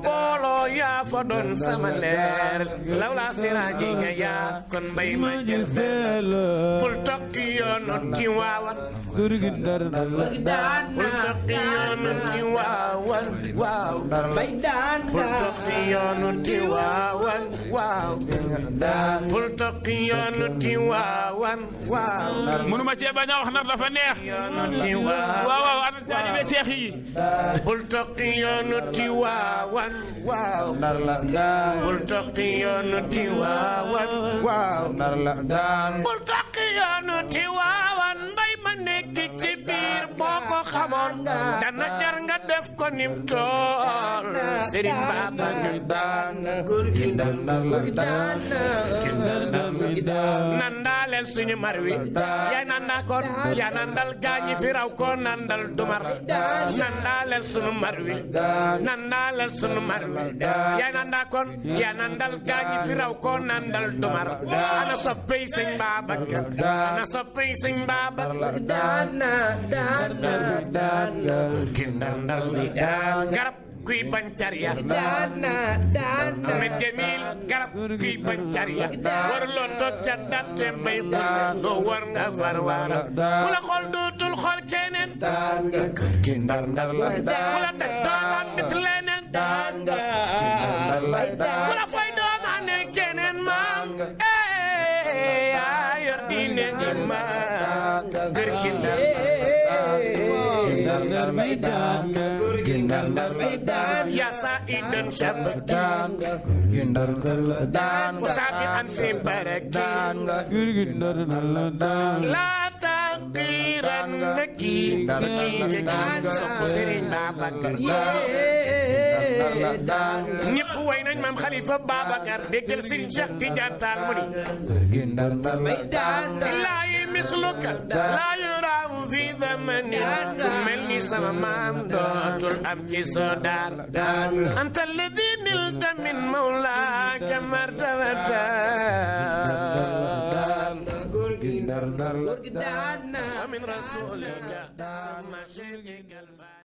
booloo yaa fa doon sama leer lawla siraaji nga yaa kon mbay ma jël feel bul tokki yoonu Tiwaawan bul tokki yoonu Tiwaawan waaw bul tokki yoonu Tiwaawan waaw bul tokki yoonu Tiwaawan waaw mënuma cee bañ a wax nag dafa neex yoonu Tiwaawan waaw waaw ana taalibe seex yi bul tokki yoonu Tiwaawan waaw bul tokki yoonu Tiwaawan waaw bul tokki yoonu Tiwaawan mbay ma nekk ci biir boo ko xamoon dana jar nga def ko nim tool Serigne Baba góor gi nandaaleel suñu mar wi yaay nanda kon yaa nandal gaañi fi raw ko nandal dumar nandaaleel suñu mar wi nandaaleel suñu mar wi yaay nanda kon yaa nandal gaañi fi raw ko nandal dumar ana soppey Sëñ Babacar ana soppey Sëñ Babacar garab kuy bañ cariya Ahmed Jamil garab kuy bañ cariya waruloo toog ca datte mbay loo war nga far waara ku la xool dootul xool keneen ku la teg doolam nit leneen ku la fay doomaane keneen maam yaa yor diine ji maam kër gi يا سائدا شبكان وسابقا في بركان لا تغيرنك صب سيرين Babacar ñëpp way nañ maam Khalifa Babacar déggal Serigne Cheikh Tidiane Tall mu ni laayi misluka laa yuraamu fi zamani ku mel ni sama maam dootul am ci Soodaan anta alladi nilta min mawlaaka martabatan min rasulika summa shaykika